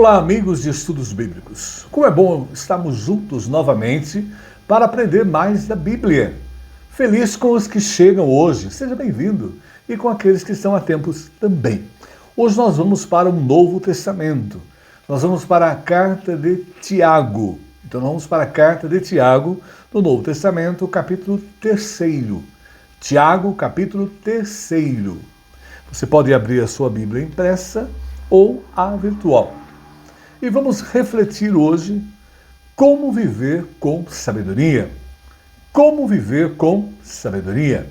Olá, amigos de estudos bíblicos. Como é bom estarmos juntos novamente para aprender mais da Bíblia. Feliz com os que chegam hoje, seja bem-vindo, e com aqueles que estão há tempos também. Hoje nós vamos para um Novo Testamento. Nós vamos para a carta de Tiago. Então nós vamos para a carta de Tiago, do Novo Testamento, capítulo 3. Tiago, capítulo 3. Você pode abrir a sua Bíblia impressa ou a virtual. E vamos refletir hoje como viver com sabedoria. Como viver com sabedoria.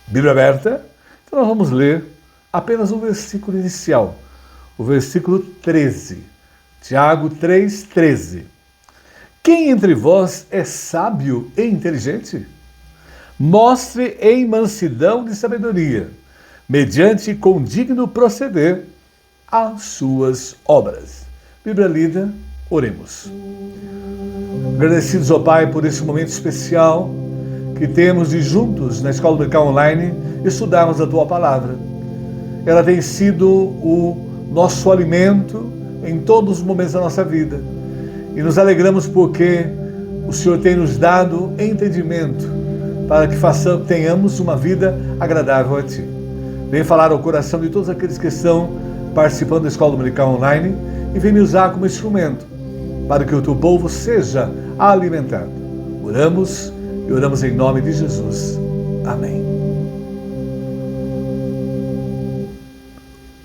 Bíblia aberta? Então nós vamos ler apenas o versículo inicial, o versículo 13. Tiago 3:13. Quem entre vós é sábio e inteligente? Mostre em mansidão de sabedoria, mediante condigno proceder, as suas obras. Bíblia lida, oremos. Agradecidos, ó Pai, por esse momento especial que temos de juntos na Escola Dominical Online estudarmos a Tua Palavra. Ela tem sido o nosso alimento em todos os momentos da nossa vida. E nos alegramos porque o Senhor tem nos dado entendimento para que tenhamos uma vida agradável a Ti. Vem falar ao coração de todos aqueles que estão participando da Escola Dominical Online e vem me usar como instrumento para que o Teu povo seja alimentado. Oramos e oramos em nome de Jesus. Amém.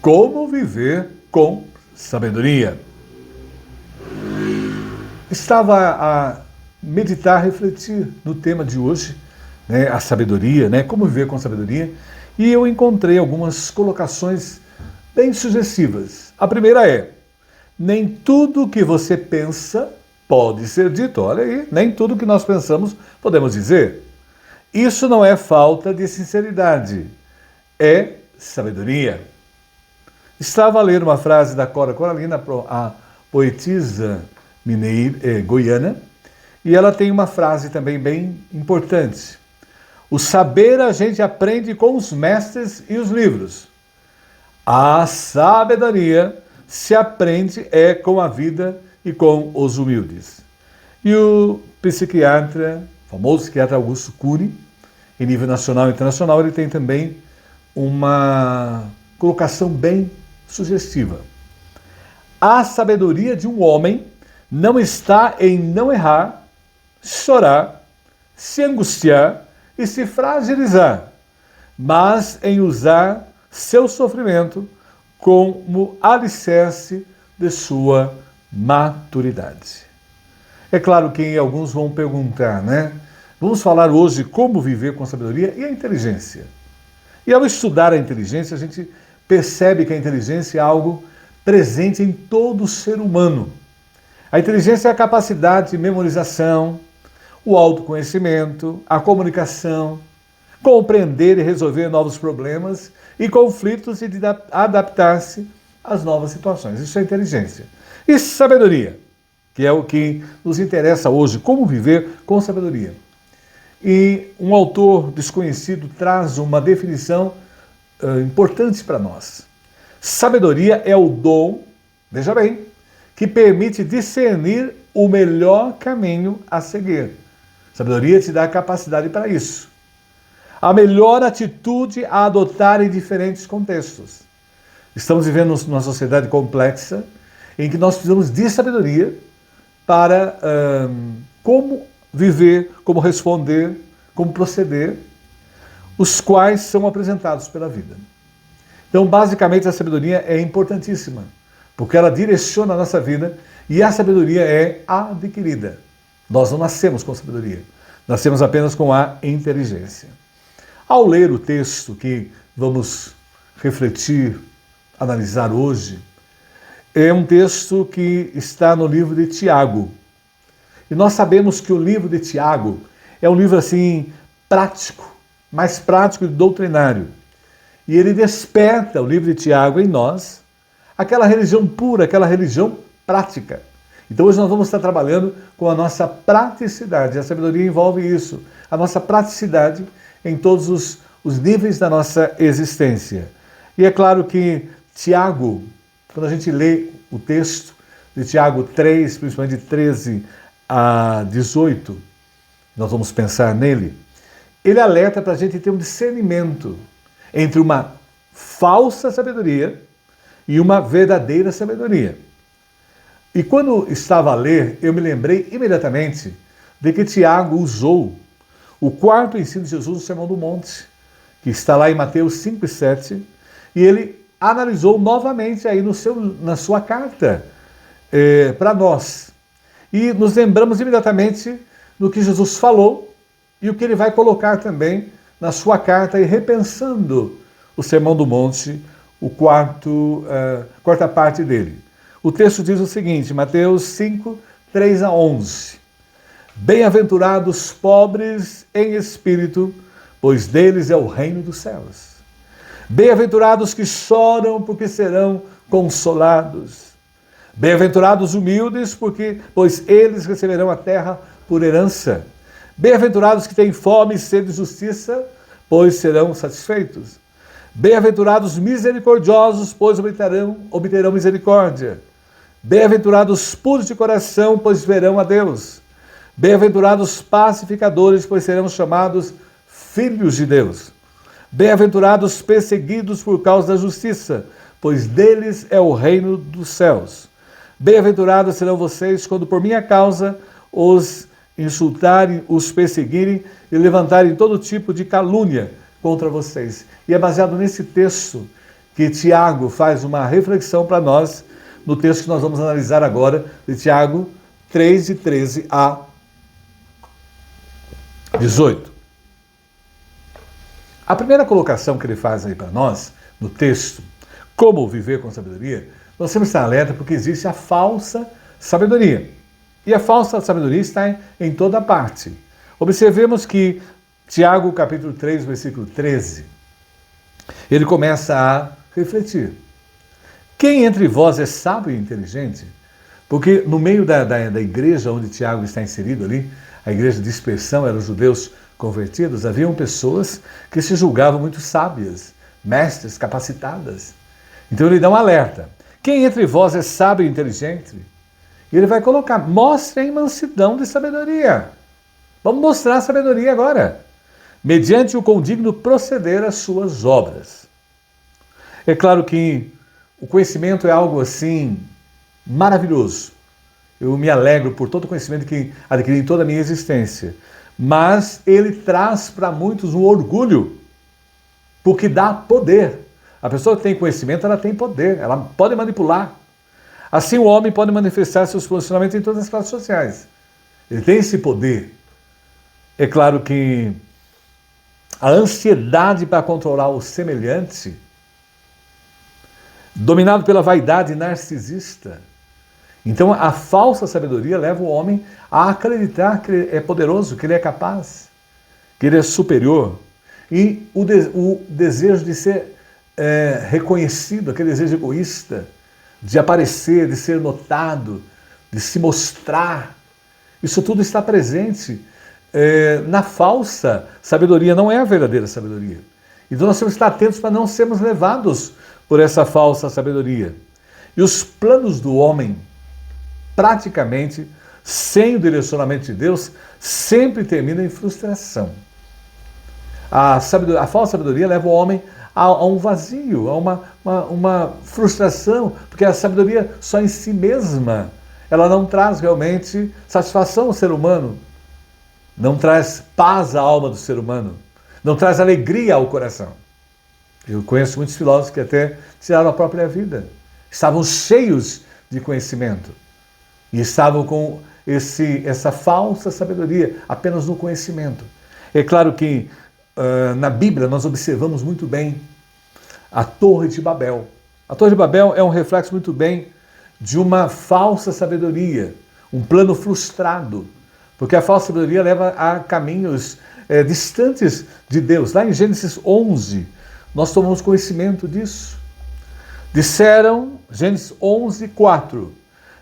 Como viver com sabedoria? Estava a meditar, refletir no tema de hoje, a sabedoria, como viver com sabedoria, e eu encontrei algumas colocações bem sugestivas. A primeira é: nem tudo que você pensa pode ser dito. Olha aí, nem tudo que nós pensamos podemos dizer. Isso não é falta de sinceridade, é sabedoria. Estava a ler uma frase da Cora Coralina, a poetisa goiana, e ela tem uma frase também bem importante. O saber a gente aprende com os mestres e os livros. A sabedoria se aprende com a vida e com os humildes. E o psiquiatra, famoso psiquiatra Augusto Cury, em nível nacional e internacional, ele tem também uma colocação bem sugestiva. A sabedoria de um homem não está em não errar, chorar, se angustiar e se fragilizar, mas em usar seu sofrimento como alicerce de sua maturidade. É claro que alguns vão perguntar, Vamos falar hoje como viver com sabedoria e a inteligência. E ao estudar a inteligência, a gente percebe que a inteligência é algo presente em todo ser humano. A inteligência é a capacidade de memorização, o autoconhecimento, a comunicação, compreender e resolver novos problemas e conflitos e de adaptar-se às novas situações. Isso é inteligência. E sabedoria, que é o que nos interessa hoje, como viver com sabedoria. E um autor desconhecido traz uma definição importante para nós. Sabedoria é o dom, veja bem, que permite discernir o melhor caminho a seguir. Sabedoria te dá capacidade para isso. A melhor atitude a adotar em diferentes contextos. Estamos vivendo numa sociedade complexa em que nós precisamos de sabedoria para como viver, como responder, como proceder, os quais são apresentados pela vida. Então, basicamente, a sabedoria é importantíssima, porque ela direciona a nossa vida e a sabedoria é adquirida. Nós não nascemos com sabedoria, nascemos apenas com a inteligência. Ao ler o texto que vamos refletir, analisar hoje, é um texto que está no livro de Tiago. E nós sabemos que o livro de Tiago é um livro assim prático, mais prático e doutrinário. E ele desperta, o livro de Tiago, em nós, aquela religião pura, aquela religião prática. Então hoje nós vamos estar trabalhando com a nossa praticidade. A sabedoria envolve isso, a nossa praticidade em todos os níveis da nossa existência. E é claro que Tiago quando a gente lê o texto de Tiago 3, principalmente de 13 a 18, nós vamos pensar nele, ele alerta para a gente ter um discernimento entre uma falsa sabedoria e uma verdadeira sabedoria. E quando estava a ler, eu me lembrei imediatamente de que Tiago usou o quarto ensino de Jesus no Sermão do Monte, que está lá em Mateus 5 e 7, e ele analisou novamente aí na sua carta para nós. E nos lembramos imediatamente do que Jesus falou e o que ele vai colocar também na sua carta, e repensando o Sermão do Monte, quarta parte dele. O texto diz o seguinte, Mateus 5, 3 a 11. Bem-aventurados pobres em espírito, pois deles é o reino dos céus. Bem-aventurados que choram, porque serão consolados. Bem-aventurados humildes, pois eles receberão a terra por herança. Bem-aventurados que têm fome e sede de justiça, pois serão satisfeitos. Bem-aventurados misericordiosos, pois obterão misericórdia. Bem-aventurados puros de coração, pois verão a Deus. Bem-aventurados pacificadores, pois serão chamados filhos de Deus. Bem-aventurados perseguidos por causa da justiça, pois deles é o reino dos céus. Bem-aventurados serão vocês quando por minha causa os insultarem, os perseguirem e levantarem todo tipo de calúnia contra vocês. E é baseado nesse texto que Tiago faz uma reflexão para nós, no texto que nós vamos analisar agora, de Tiago 3, de 13 a 18. A primeira colocação que ele faz aí para nós, no texto, como viver com sabedoria, nós temos que estar alerta porque existe a falsa sabedoria. E a falsa sabedoria está em toda parte. Observemos que Tiago, capítulo 3, versículo 13, ele começa a refletir. Quem entre vós é sábio e inteligente? Porque no meio da igreja onde Tiago está inserido ali, a igreja de dispersão, eram os judeus convertidos, haviam pessoas que se julgavam muito sábias, mestres, capacitadas. Então ele dá um alerta. Quem entre vós é sábio e inteligente? E ele vai colocar, mostrem mansidão de sabedoria. Vamos mostrar a sabedoria agora. Mediante o condigno proceder às suas obras. É claro que o conhecimento é algo assim maravilhoso. Eu me alegro por todo o conhecimento que adquiri em toda a minha existência. Mas ele traz para muitos um orgulho, porque dá poder. A pessoa que tem conhecimento, ela tem poder, ela pode manipular. Assim o homem pode manifestar seus posicionamentos em todas as classes sociais. Ele tem esse poder. É claro que a ansiedade para controlar o semelhante, dominado pela vaidade narcisista. Então a falsa sabedoria leva o homem a acreditar que ele é poderoso, que ele é capaz, que ele é superior. E o desejo de ser reconhecido, aquele desejo egoísta, de aparecer, de ser notado, de se mostrar, isso tudo está presente na falsa sabedoria, não é a verdadeira sabedoria. Então nós temos que estar atentos para não sermos levados por essa falsa sabedoria. E os planos do homem, praticamente, sem o direcionamento de Deus, sempre terminam em frustração. A falsa sabedoria leva o homem a um vazio, a uma frustração, porque a sabedoria só em si mesma, ela não traz realmente satisfação ao ser humano, não traz paz à alma do ser humano, não traz alegria ao coração. Eu conheço muitos filósofos que até tiraram a própria vida, estavam cheios de conhecimento e estavam com essa falsa sabedoria apenas no conhecimento. É claro que na Bíblia nós observamos muito bem a Torre de Babel. A Torre de Babel é um reflexo muito bem de uma falsa sabedoria, um plano frustrado, porque a falsa sabedoria leva a caminhos distantes de Deus. Lá em Gênesis 11, nós tomamos conhecimento disso. Disseram, Gênesis 11, 4,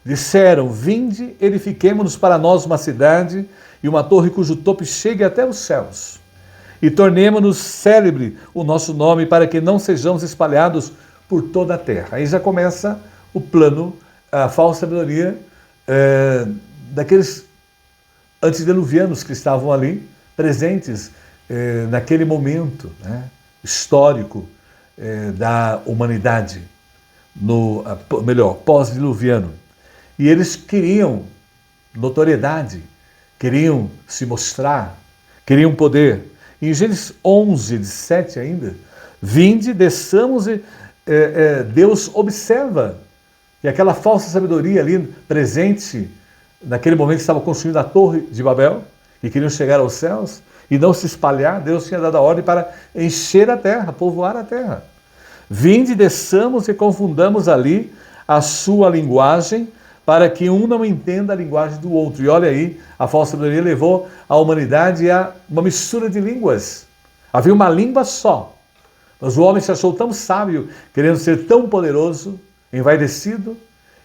disseram, vinde, edifiquemo-nos para nós uma cidade e uma torre cujo topo chegue até os céus. E tornemo-nos célebre o nosso nome para que não sejamos espalhados por toda a terra. Aí já começa o plano, a falsa sabedoria daqueles antediluvianos que estavam ali, presentes naquele momento, né, histórico da humanidade, melhor, pós-diluviano. E eles queriam notoriedade, queriam se mostrar, queriam poder. Em Gênesis 11, 17 ainda, vinde, desçamos e Deus observa que aquela falsa sabedoria ali presente, naquele momento que estava construindo a Torre de Babel, e queriam chegar aos céus e não se espalhar, Deus tinha dado a ordem para encher a terra, povoar a terra. Vinde, desçamos e confundamos ali a sua linguagem, para que um não entenda a linguagem do outro. E olha aí, a falsa sabedoria levou a humanidade a uma mistura de línguas. Havia uma língua só, mas o homem se achou tão sábio, querendo ser tão poderoso, envaidecido,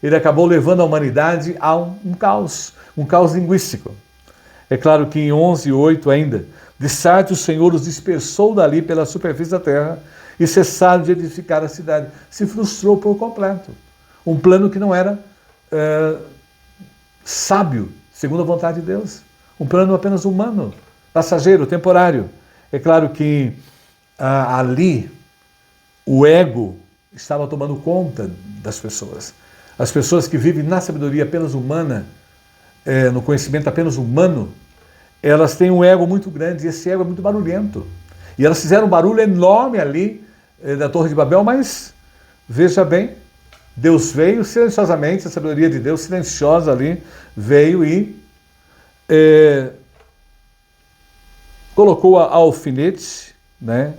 ele acabou levando a humanidade a um caos linguístico. É claro que em 11:8 ainda, de Sarte o Senhor os dispersou dali pela superfície da terra e cessaram de edificar a cidade. Se frustrou por completo. Um plano que não era sábio, segundo a vontade de Deus. Um plano apenas humano, passageiro, temporário. É claro que ali o ego estava tomando conta das pessoas. As pessoas que vivem na sabedoria apenas humana, no conhecimento apenas humano, elas têm um ego muito grande e esse ego é muito barulhento. E elas fizeram um barulho enorme ali da Torre de Babel, mas veja bem, Deus veio silenciosamente, a sabedoria de Deus silenciosa ali, veio e colocou a alfinete, né,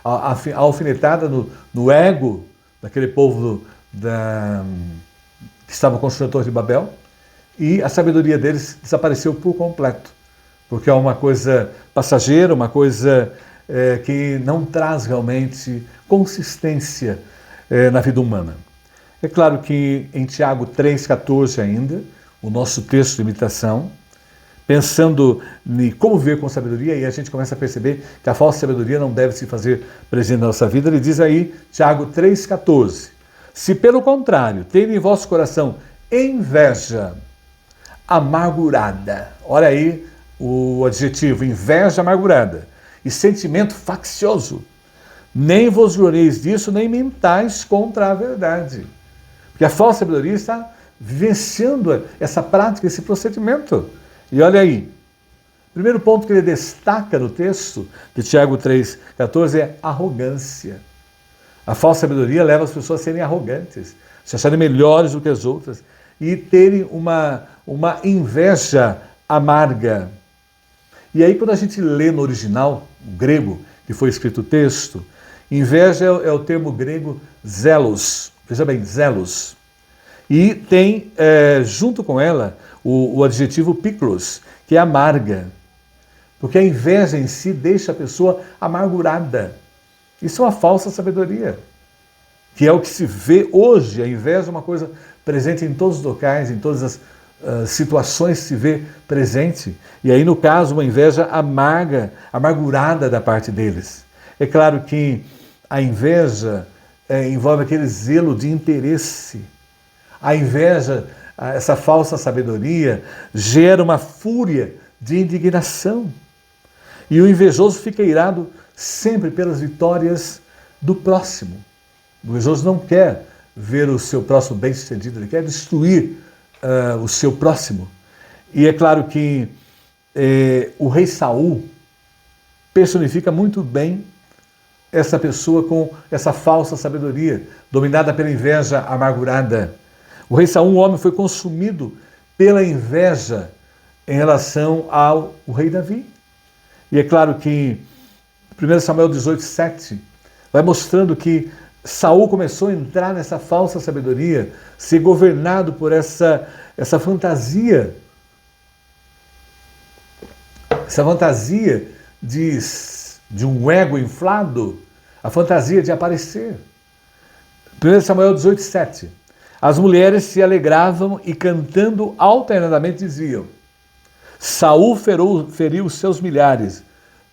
a alfinetada no ego daquele povo que estava construindo a Torre de Babel, e a sabedoria deles desapareceu por completo, porque é uma coisa passageira, uma coisa que não traz realmente consistência na vida humana. É claro que em Tiago 3,14 ainda, o nosso texto de imitação, pensando em como viver com sabedoria, e a gente começa a perceber que a falsa sabedoria não deve se fazer presente na nossa vida. Ele diz aí, Tiago 3,14, se pelo contrário, tem em vosso coração inveja amargurada, olha aí o adjetivo, inveja amargurada, e sentimento faccioso, nem vos glorieis disso, nem mentais contra a verdade. Porque a falsa sabedoria está vivenciando essa prática, esse procedimento. E olha aí, o primeiro ponto que ele destaca no texto de Tiago 3,14 é arrogância. A falsa sabedoria leva as pessoas a serem arrogantes, se acharem melhores do que as outras e terem uma inveja amarga. E aí quando a gente lê no original, o grego, que foi escrito o texto, inveja é o termo grego zelos. Veja bem, zelos. E tem, junto com ela, o adjetivo picros, que é amarga. Porque a inveja em si deixa a pessoa amargurada. Isso é uma falsa sabedoria, que é o que se vê hoje. A inveja é uma coisa presente em todos os locais, em todas as situações se vê presente. E aí, no caso, uma inveja amargurada da parte deles. É claro que a inveja envolve aquele zelo de interesse. A inveja, essa falsa sabedoria, gera uma fúria de indignação. E o invejoso fica irado sempre pelas vitórias do próximo. O invejoso não quer ver o seu próximo bem-sucedido, ele quer destruir o seu próximo. E é claro que o rei Saul personifica muito bem essa pessoa com essa falsa sabedoria, dominada pela inveja amargurada. O rei Saul, um homem, foi consumido pela inveja em relação ao rei Davi. E é claro que 1 Samuel 18:7 vai mostrando que Saul começou a entrar nessa falsa sabedoria, ser governado por essa fantasia de um ego inflado, a fantasia de aparecer. 1 Samuel 18:7. As mulheres se alegravam e cantando alternadamente diziam: Saul feriu os seus milhares,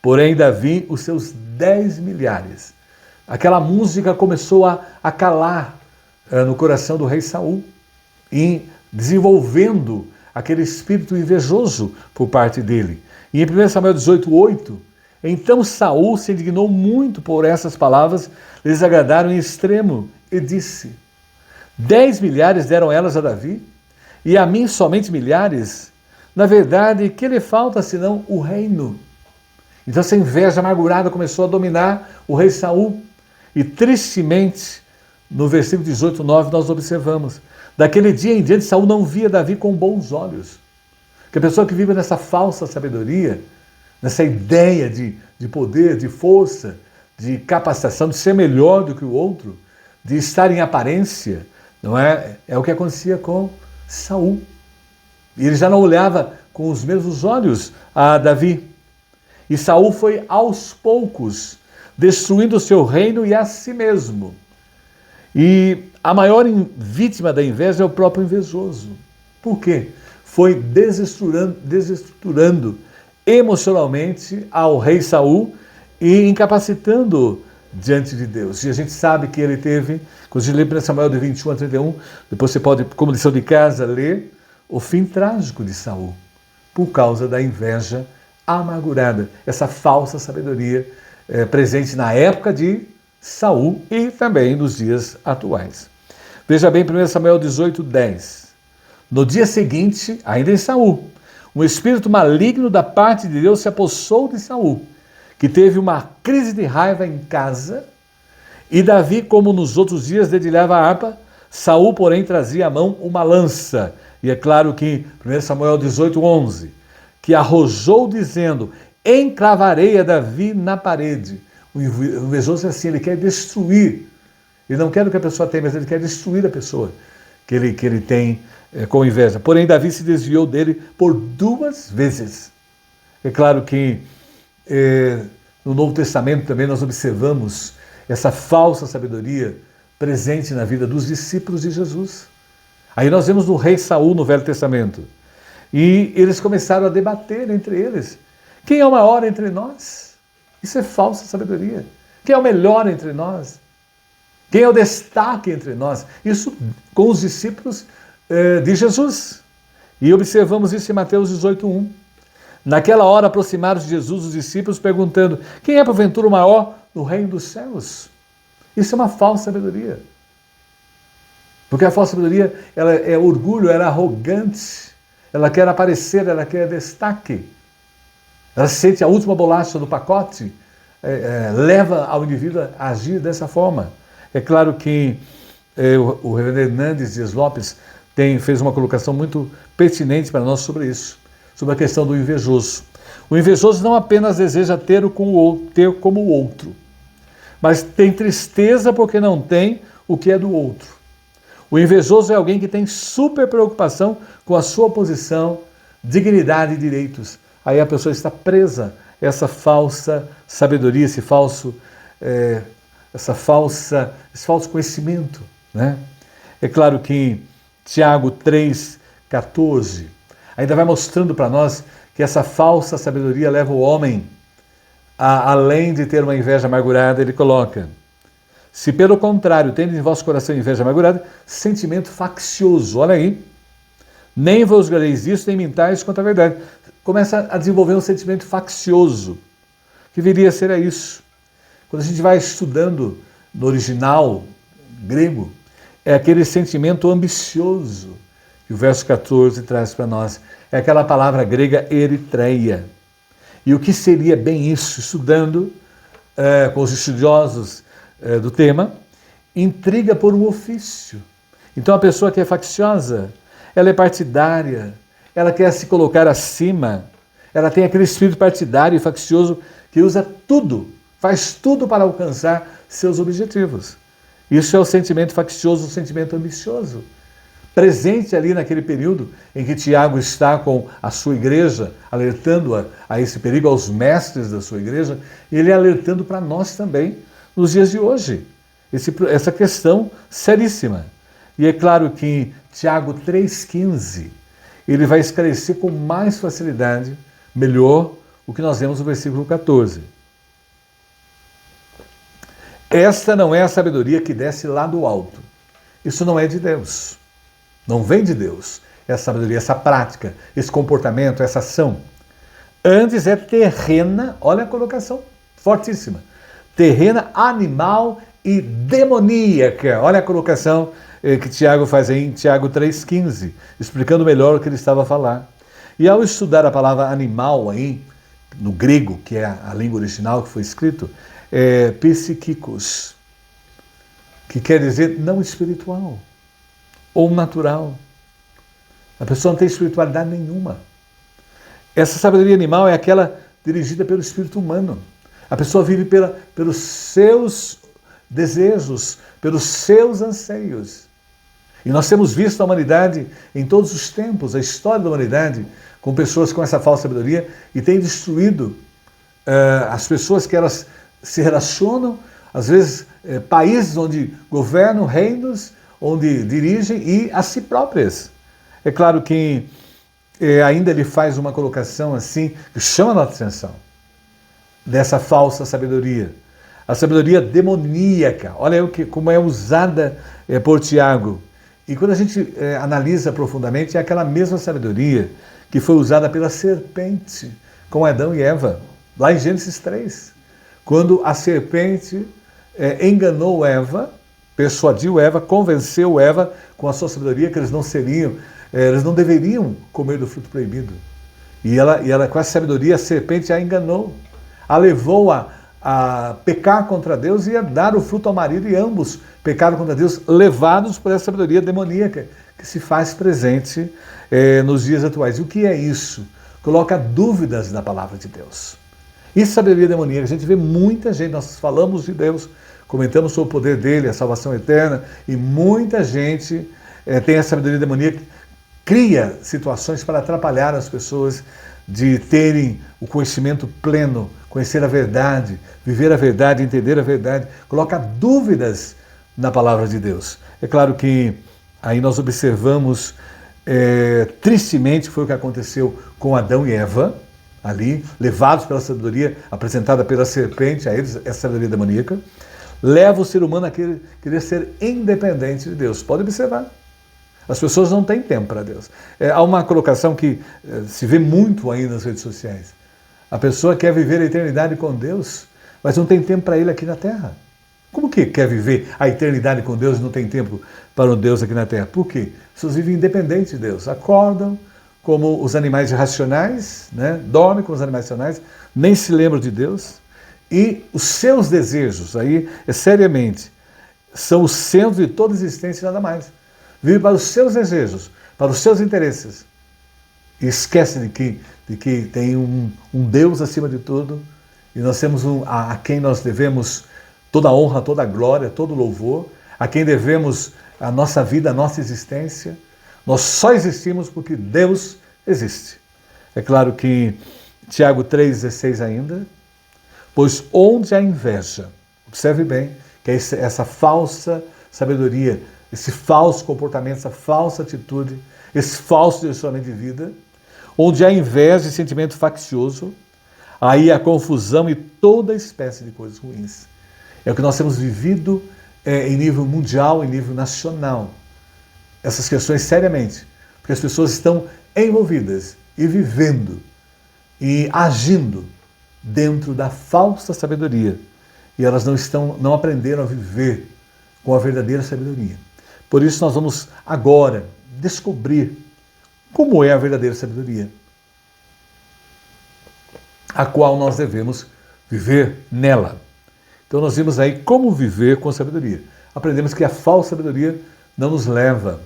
porém Davi os seus 10 milhares. Aquela música começou a calar no coração do rei Saul, em desenvolvendo aquele espírito invejoso por parte dele. E em 1 Samuel 18:8, então Saul se indignou muito por essas palavras, lhes agradaram em extremo, e disse: 10 milhares deram elas a Davi, e a mim somente milhares? Na verdade, que lhe falta senão o reino? Então essa inveja amargurada começou a dominar o rei Saul. E tristemente, no versículo 18:9, nós observamos: daquele dia em diante, Saul não via Davi com bons olhos. Porque a pessoa que vive nessa falsa sabedoria, nessa ideia de poder, de força, de capacitação, de ser melhor do que o outro, de estar em aparência, não é? É o que acontecia com Saul. E ele já não olhava com os mesmos olhos a Davi. E Saul foi aos poucos destruindo o seu reino e a si mesmo. E a maior vítima da inveja é o próprio invejoso. Por quê? Foi desestruturando emocionalmente ao rei Saul e incapacitando diante de Deus. E a gente sabe que ele teve, quando a gente lê 1 Samuel de 21-31, depois você pode, como lição de casa, ler o fim trágico de Saul, por causa da inveja amargurada, essa falsa sabedoria presente na época de Saul e também nos dias atuais. Veja bem, 1 Samuel 18:10. No dia seguinte, ainda em Saul, um espírito maligno da parte de Deus se apossou de Saul, que teve uma crise de raiva em casa, e Davi, como nos outros dias, dedilhava a harpa, Saul, porém, trazia à mão uma lança. E é claro que 1 Samuel 18:11, que arrojou dizendo: encravarei a Davi na parede. O invejoso é assim, ele quer destruir. Ele não quer o que a pessoa tem, mas ele quer destruir a pessoa que ele tem com inveja. Porém, Davi se desviou dele por 2 vezes. É claro que no Novo Testamento também nós observamos essa falsa sabedoria presente na vida dos discípulos de Jesus. Aí nós vemos no rei Saul no Velho Testamento. E eles começaram a debater entre eles. Quem é o maior entre nós? Isso é falsa sabedoria. Quem é o melhor entre nós? Quem é o destaque entre nós? Isso com os discípulos de Jesus. E observamos isso em Mateus 18:1. Naquela hora aproximaram-se de Jesus os discípulos perguntando: quem é porventura o maior no reino dos céus? Isso é uma falsa sabedoria. Porque a falsa sabedoria, ela é orgulho, ela é arrogante, ela quer aparecer, ela quer destaque. Ela se sente a última bolacha do pacote, leva ao indivíduo a agir dessa forma. É claro que o reverendo Hernandes Dias Lopes fez uma colocação muito pertinente para nós sobre isso, sobre a questão do invejoso. O invejoso não apenas deseja ter como o outro, mas tem tristeza porque não tem o que é do outro. O invejoso é alguém que tem super preocupação com a sua posição, dignidade e direitos. Aí a pessoa está presa a essa falsa sabedoria, esse falso conhecimento, né? É claro que Tiago 3,14 ainda vai mostrando para nós que essa falsa sabedoria leva o homem além de ter uma inveja amargurada, ele coloca: se pelo contrário tendes em vosso coração inveja amargurada, sentimento faccioso, olha aí, nem vos glorieis disso, nem mintais contra a verdade. Começa a desenvolver um sentimento faccioso, que viria a ser isso. Quando a gente vai estudando no original grego, é aquele sentimento ambicioso que o verso 14 traz para nós. É aquela palavra grega eritreia. E o que seria bem isso? Estudando com os estudiosos do tema, intriga por um ofício. Então a pessoa que é facciosa, ela é partidária, ela quer se colocar acima, ela tem aquele espírito partidário e faccioso que usa tudo, faz tudo para alcançar seus objetivos. Isso é o sentimento faccioso, o sentimento ambicioso. Presente ali naquele período em que Tiago está com a sua igreja, alertando a esse perigo, aos mestres da sua igreja, e ele alertando para nós também, nos dias de hoje, essa questão seríssima. E é claro que Tiago 3,15, ele vai esclarecer com mais facilidade, melhor, o que nós vemos no versículo 14. Esta não é a sabedoria que desce lá do alto. Isso não é de Deus. Não vem de Deus. Essa sabedoria, essa prática, esse comportamento, essa ação. Antes é terrena, olha a colocação fortíssima. Terrena, animal e demoníaca. Olha a colocação que Tiago faz aí em Tiago 3,15, explicando melhor o que ele estava a falar. E ao estudar a palavra animal aí, no grego, que é a língua original que foi escrito, é psiquicos, que quer dizer não espiritual ou natural. A pessoa não tem espiritualidade nenhuma. Essa sabedoria animal é aquela dirigida pelo espírito humano. A pessoa vive pelos seus desejos, pelos seus anseios. E nós temos visto a humanidade em todos os tempos, a história da humanidade, com pessoas com essa falsa sabedoria, e tem destruído as pessoas que elas se relacionam, às vezes países onde governam, reinos, onde dirigem, e a si próprias. É claro que ainda ele faz uma colocação assim, que chama a nossa atenção, dessa falsa sabedoria. A sabedoria demoníaca, olha como é usada por Tiago. E quando a gente analisa profundamente, é aquela mesma sabedoria que foi usada pela serpente com Adão e Eva, lá em Gênesis 3. Quando a serpente enganou Eva, persuadiu Eva, convenceu Eva com a sua sabedoria que eles não deveriam comer do fruto proibido. E ela com essa sabedoria, a serpente a enganou, a levou a pecar contra Deus e a dar o fruto ao marido, e ambos pecaram contra Deus, levados por essa sabedoria demoníaca que se faz presente nos dias atuais. E o que é isso? Coloca dúvidas na palavra de Deus. Isso é sabedoria demoníaca. A gente vê muita gente, nós falamos de Deus, comentamos sobre o poder dele, a salvação eterna, e muita gente tem essa sabedoria demoníaca, cria situações para atrapalhar as pessoas de terem o conhecimento pleno, conhecer a verdade, viver a verdade, entender a verdade, coloca dúvidas na palavra de Deus. É claro que aí nós observamos, tristemente, foi o que aconteceu com Adão e Eva, ali, levados pela sabedoria apresentada pela serpente, a eles, essa sabedoria demoníaca, leva o ser humano a querer ser independente de Deus. Pode observar. As pessoas não têm tempo para Deus. Há uma colocação que se vê muito aí nas redes sociais. A pessoa quer viver a eternidade com Deus, mas não tem tempo para Ele aqui na Terra. Como que quer viver a eternidade com Deus e não tem tempo para o Deus aqui na Terra? Por quê? As pessoas vivem independentes de Deus. Acordam como os animais irracionais, né? Dormem como os animais racionais, nem se lembram de Deus. E os seus desejos, aí, seriamente, são o centro de toda existência e nada mais. Vive para os seus desejos, para os seus interesses. E esquece de que tem um Deus acima de tudo, e nós temos a quem nós devemos toda a honra, toda a glória, todo o louvor, a quem devemos a nossa vida, a nossa existência. Nós só existimos porque Deus existe. É claro que Tiago 3,16 ainda, pois onde há inveja, observe bem, que é essa falsa sabedoria, esse falso comportamento, essa falsa atitude, esse falso direcionamento de vida, onde há inveja e sentimento faccioso, aí há confusão e toda espécie de coisas ruins. É o que nós temos vivido em nível mundial, em nível nacional. Essas questões seriamente, porque as pessoas estão envolvidas e vivendo e agindo dentro da falsa sabedoria. E elas não aprenderam a viver com a verdadeira sabedoria. Por isso nós vamos agora descobrir como é a verdadeira sabedoria, a qual nós devemos viver nela. Então nós vimos aí como viver com sabedoria. Aprendemos que a falsa sabedoria não nos leva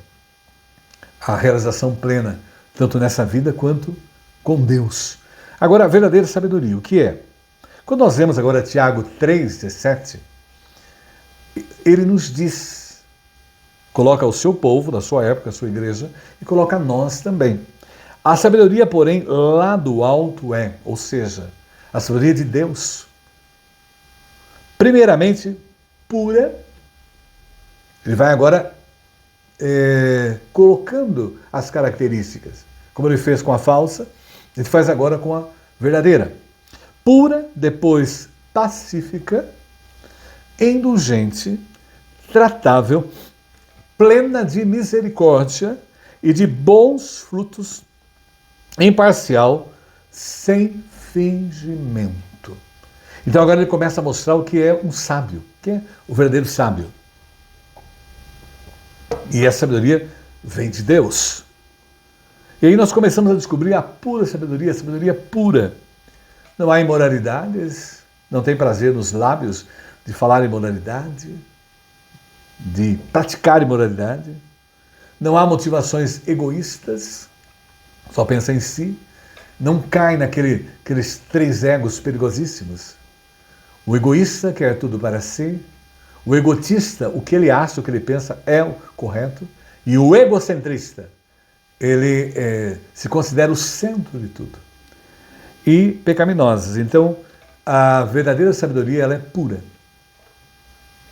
à realização plena, tanto nessa vida quanto com Deus. Agora, a verdadeira sabedoria, o que é? Quando nós vemos agora Tiago 3,17, ele nos diz, coloca o seu povo, da sua época, a sua igreja, e coloca nós também. A sabedoria, porém, lá do alto ou seja, a sabedoria de Deus, primeiramente, pura. Ele vai agora colocando as características, como ele fez com a falsa, ele faz agora com a verdadeira. Pura, depois pacífica, indulgente, tratável, plena de misericórdia e de bons frutos, imparcial, sem fingimento. Então agora ele começa a mostrar o que é um sábio, o que é o verdadeiro sábio. E essa sabedoria vem de Deus. E aí nós começamos a descobrir a sabedoria pura. Não há imoralidades, não tem prazer nos lábios de falar imoralidade, de praticar imoralidade. Não há motivações egoístas, só pensa em si. Não cai naqueles três egos perigosíssimos. O egoísta quer tudo para si. O egotista, o que ele acha, o que ele pensa é o correto. E o egocentrista, ele se considera o centro de tudo. E pecaminosas. Então, a verdadeira sabedoria ela é pura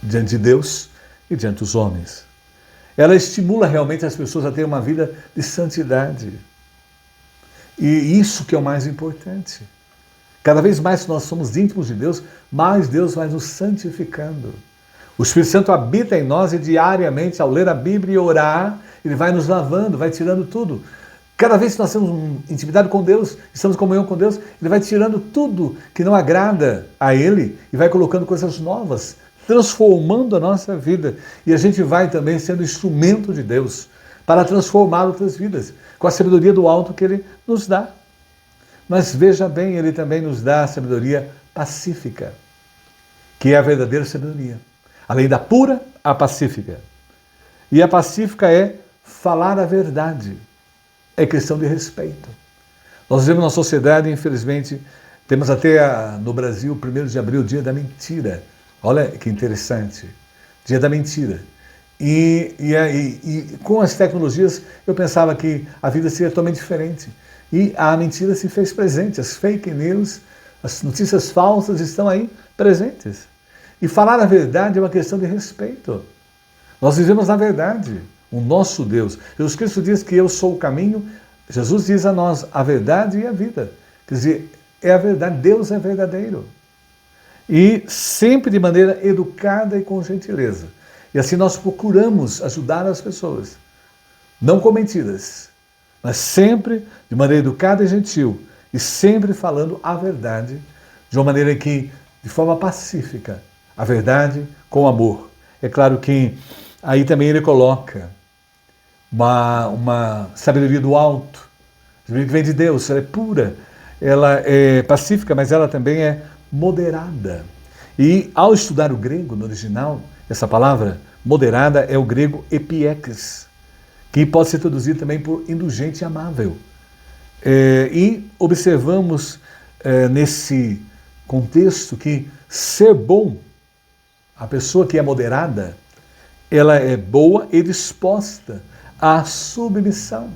diante de Deus e diante dos homens. Ela estimula realmente as pessoas a ter uma vida de santidade. E isso que é o mais importante. Cada vez mais que nós somos íntimos de Deus, mais Deus vai nos santificando. O Espírito Santo habita em nós e diariamente, ao ler a Bíblia e orar, ele vai nos lavando, vai tirando tudo. Cada vez que nós temos intimidade com Deus, estamos em comunhão com Deus, ele vai tirando tudo que não agrada a ele e vai colocando coisas novas, transformando a nossa vida. E a gente vai também sendo instrumento de Deus para transformar outras vidas, com a sabedoria do alto que ele nos dá. Mas veja bem, ele também nos dá a sabedoria pacífica, que é a verdadeira sabedoria. Além da pura, a pacífica. E a pacífica é falar a verdade. É questão de respeito. Nós vivemos numa sociedade, infelizmente, temos até no Brasil, 1º de abril, dia da mentira. Olha que interessante. Dia da mentira. E com as tecnologias, eu pensava que a vida seria totalmente diferente. E a mentira se fez presente. As fake news, as notícias falsas estão aí presentes. E falar a verdade é uma questão de respeito. Nós vivemos na verdade. O nosso Deus. Jesus Cristo diz que eu sou o caminho. Jesus diz a nós a verdade e a vida. Quer dizer, é a verdade. Deus é verdadeiro. E sempre de maneira educada e com gentileza. E assim nós procuramos ajudar as pessoas. Não com mentiras, mas sempre de maneira educada e gentil. E sempre falando a verdade de uma maneira que, de forma pacífica, a verdade com amor. É claro que aí também ele coloca uma sabedoria do alto, sabedoria que vem de Deus, ela é pura, ela é pacífica, mas ela também é moderada. E ao estudar o grego no original, essa palavra moderada é o grego epiekes, que pode ser traduzido também por indulgente e amável. E observamos nesse contexto que ser bom, a pessoa que é moderada, ela é boa e disposta à submissão.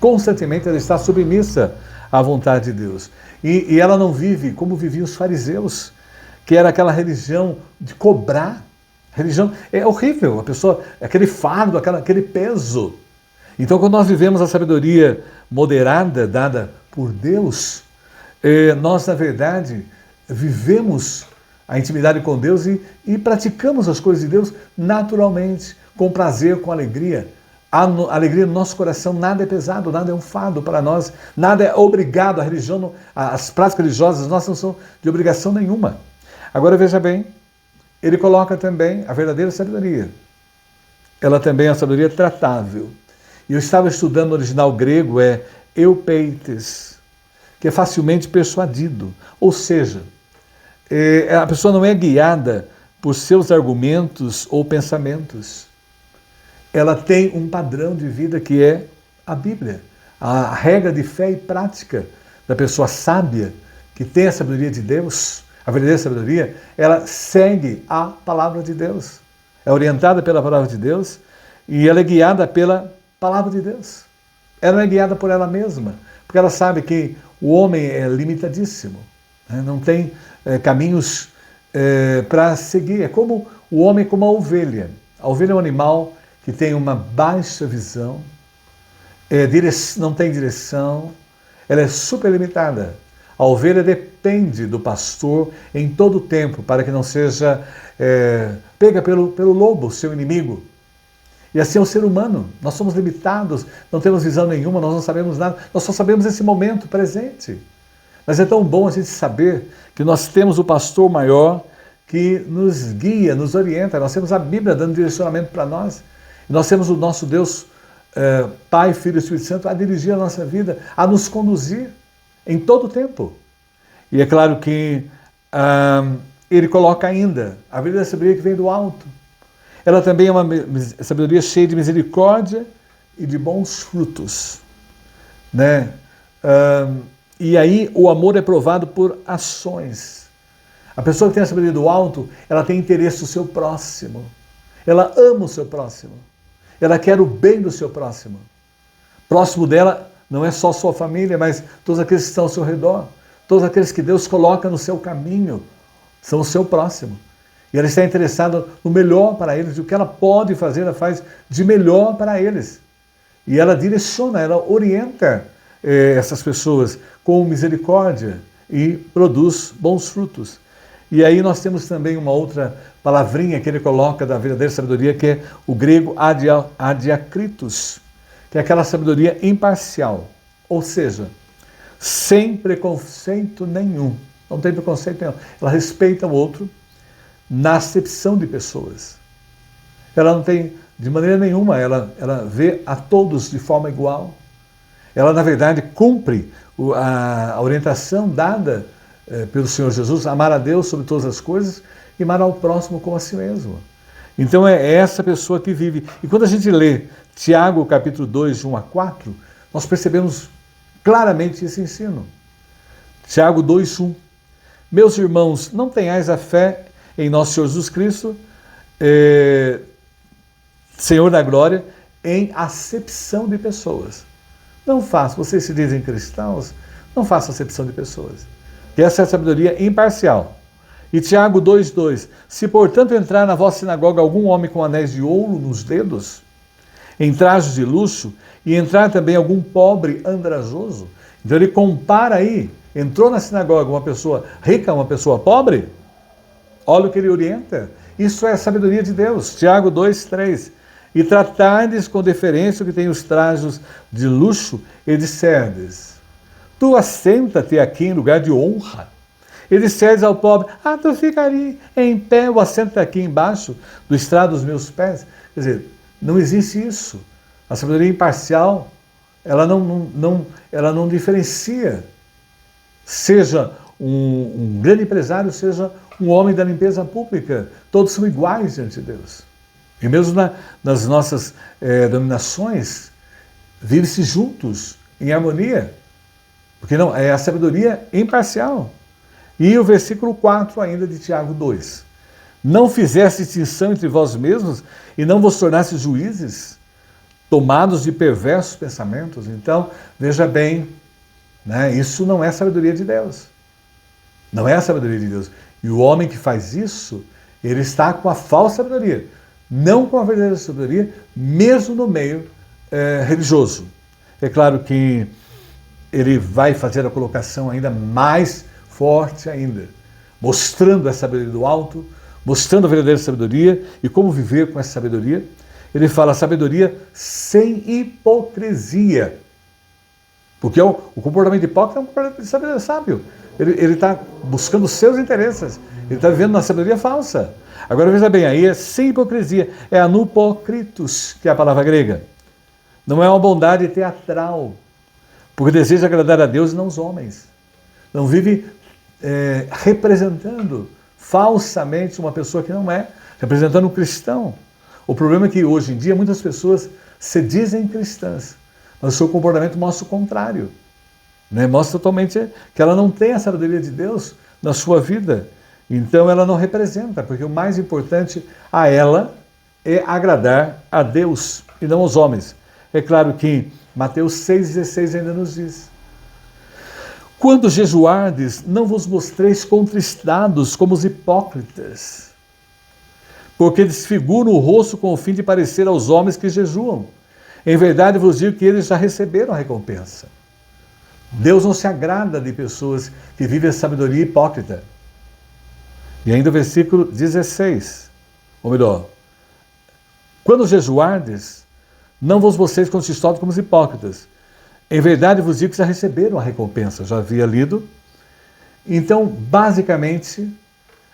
Constantemente ela está submissa à vontade de Deus. E ela não vive como viviam os fariseus, que era aquela religião de cobrar. Religião é horrível, a pessoa, aquele fardo, aquele peso. Então, quando nós vivemos a sabedoria moderada dada por Deus, nós, na verdade, vivemos a intimidade com Deus e praticamos as coisas de Deus naturalmente, com prazer, com alegria. A alegria no nosso coração, nada é pesado, nada é um fardo para nós, nada é obrigado. A religião, as práticas religiosas nossas não são de obrigação nenhuma. Agora veja bem, ele coloca também a verdadeira sabedoria. Ela também é uma sabedoria tratável. E eu estava estudando no original grego, é eupeites, que é facilmente persuadido. Ou seja, a pessoa não é guiada por seus argumentos ou pensamentos. Ela tem um padrão de vida que é a Bíblia. A regra de fé e prática da pessoa sábia, que tem a sabedoria de Deus, a verdadeira sabedoria, ela segue a palavra de Deus. É orientada pela palavra de Deus e ela é guiada pela palavra de Deus. Ela não é guiada por ela mesma, porque ela sabe que o homem é limitadíssimo, né? Não tem caminhos para seguir. É como o homem, como a ovelha. A ovelha é um animal que tem uma baixa visão, não tem direção, ela é super limitada. A ovelha depende do pastor em todo o tempo, para que não seja pega pelo lobo, seu inimigo. E assim é o ser humano. Nós somos limitados, não temos visão nenhuma, nós não sabemos nada, nós só sabemos esse momento presente. Mas é tão bom a gente saber que nós temos o pastor maior que nos guia, nos orienta. Nós temos a Bíblia dando direcionamento para nós. E nós temos o nosso Deus, Pai, Filho e Espírito Santo, a dirigir a nossa vida, a nos conduzir em todo o tempo. E é claro que ele coloca ainda a verdadeira sabedoria que vem do alto. Ela também é uma sabedoria cheia de misericórdia e de bons frutos, né? E aí o amor é provado por ações. A pessoa que tem a sabedoria do alto, ela tem interesse no seu próximo. Ela ama o seu próximo. Ela quer o bem do seu próximo. Próximo dela não é só sua família, mas todos aqueles que estão ao seu redor. Todos aqueles que Deus coloca no seu caminho são o seu próximo. E ela está interessada no melhor para eles. E o que ela pode fazer, ela faz de melhor para eles. E ela direciona, ela orienta essas pessoas com misericórdia e produz bons frutos. E aí nós temos também uma outra palavrinha que ele coloca da verdadeira sabedoria, que é o grego adiakritos, que é aquela sabedoria imparcial. Ou seja, sem preconceito nenhum. Não tem preconceito nenhum. Ela respeita o outro na acepção de pessoas. Ela não tem, de maneira nenhuma, ela vê a todos de forma igual. Ela, na verdade, cumpre a orientação dada pelo Senhor Jesus, amar a Deus sobre todas as coisas e amar ao próximo como a si mesmo. Então é essa pessoa que vive. E quando a gente lê Tiago, capítulo 2, de 1 a 4, nós percebemos claramente esse ensino. Tiago 2, 1. Meus irmãos, não tenhais a fé em nosso Senhor Jesus Cristo, Senhor da glória, em acepção de pessoas. Não faça, vocês se dizem cristãos, não faça acepção de pessoas. Que essa é a sabedoria imparcial. E Tiago 2,2. Se portanto entrar na vossa sinagoga algum homem com anéis de ouro nos dedos, em trajes de luxo, e entrar também algum pobre andrajoso, então ele compara aí, entrou na sinagoga uma pessoa rica, uma pessoa pobre, olha o que ele orienta. Isso é a sabedoria de Deus. Tiago 2,3. E tratardes com deferência o que tem os trajes de luxo, e disserdes: tu assenta-te aqui em lugar de honra. E disserdes ao pobre: tu fica ali em pé, ou assenta aqui embaixo do estrado dos meus pés. Quer dizer, não existe isso. A sabedoria imparcial, ela não diferencia. Seja um grande empresário, seja um homem da limpeza pública, todos são iguais diante de Deus. E mesmo nas nossas denominações, vive-se juntos, em harmonia. Porque não, é a sabedoria imparcial. E o versículo 4 ainda de Tiago 2. Não fizesse distinção entre vós mesmos e não vos tornasse juízes, tomados de perversos pensamentos. Então, veja bem, né, isso não é sabedoria de Deus. Não é a sabedoria de Deus. E o homem que faz isso, ele está com a falsa sabedoria. Não com a verdadeira sabedoria, mesmo no meio religioso. É claro que ele vai fazer a colocação ainda mais forte ainda, mostrando a sabedoria do alto, mostrando a verdadeira sabedoria e como viver com essa sabedoria. Ele fala sabedoria sem hipocrisia. Porque o comportamento hipócrita é um comportamento de sabedoria sábio. Ele está buscando os seus interesses. Ele está vivendo na sabedoria falsa. Agora veja bem, aí é sem hipocrisia. É anupokritos, que é a palavra grega. Não é uma bondade teatral. Porque deseja agradar a Deus e não os homens. Não vive representando falsamente uma pessoa que não é. Representando um cristão. O problema é que hoje em dia muitas pessoas se dizem cristãs. Mas o seu comportamento mostra o contrário. Né? Mostra totalmente que ela não tem a sabedoria de Deus na sua vida. Então ela não representa, porque o mais importante a ela é agradar a Deus e não aos homens. É claro que Mateus 6,16 ainda nos diz: quando jejuardes, não vos mostreis contristados como os hipócritas, porque desfiguram o rosto com o fim de parecer aos homens que jejuam. Em verdade vos digo que eles já receberam a recompensa. Deus não se agrada de pessoas que vivem a sabedoria hipócrita. E ainda o versículo 16, ou melhor, Quando jejuardes, não vos vocês consistosos como os hipócritas. Em verdade vos digo que já receberam a recompensa. Já havia lido. Então, basicamente,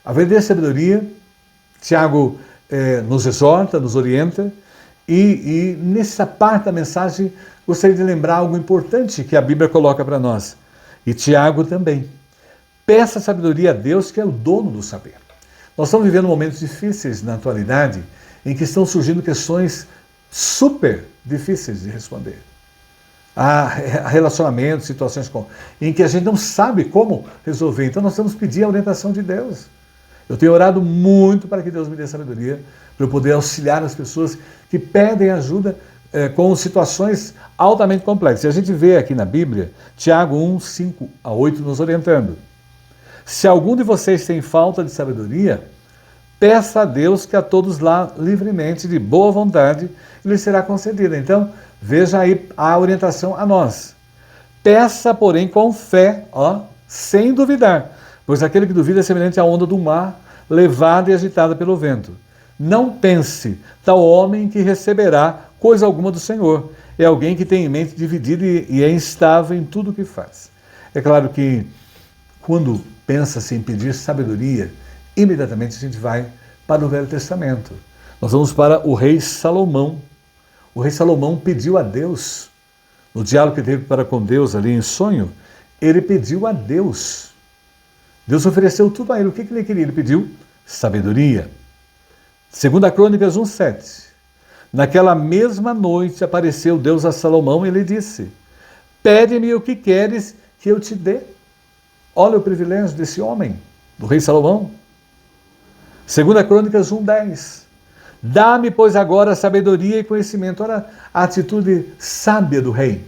a verdadeira sabedoria, Tiago nos exorta, nos orienta, e nessa parte da mensagem gostaria de lembrar algo importante que a Bíblia coloca para nós. E Tiago também. Peça sabedoria a Deus, que é o dono do saber. Nós estamos vivendo momentos difíceis na atualidade, em que estão surgindo questões super difíceis de responder. Há relacionamentos, situações em que a gente não sabe como resolver. Então nós temos que pedir a orientação de Deus. Eu tenho orado muito para que Deus me dê sabedoria, para eu poder auxiliar as pessoas que pedem ajuda com situações altamente complexas. E a gente vê aqui na Bíblia, Tiago 1, 5 a 8, nos orientando. Se algum de vocês tem falta de sabedoria, peça a Deus que a todos lá livremente, de boa vontade, lhe será concedida. Então, veja aí a orientação a nós. Peça, porém, com fé, sem duvidar, pois aquele que duvida é semelhante à onda do mar, levada e agitada pelo vento. Não pense, tal homem que receberá coisa alguma do Senhor. É alguém que tem em mente dividida e é instável em tudo o que faz. É claro que, quando pensa-se em pedir sabedoria, imediatamente a gente vai para o Velho Testamento. Nós vamos para o rei Salomão. O rei Salomão pediu a Deus, no diálogo que teve para com Deus ali em sonho, ele pediu a Deus. Deus ofereceu tudo a ele. O que ele queria? Ele pediu sabedoria. 2 Crônicas 1:7. Naquela mesma noite apareceu Deus a Salomão e lhe disse: pede-me o que queres que eu te dê. Olha o privilégio desse homem, do rei Salomão. 2 Crônicas 1:10. Dá-me, pois, agora sabedoria e conhecimento. Olha a atitude sábia do rei.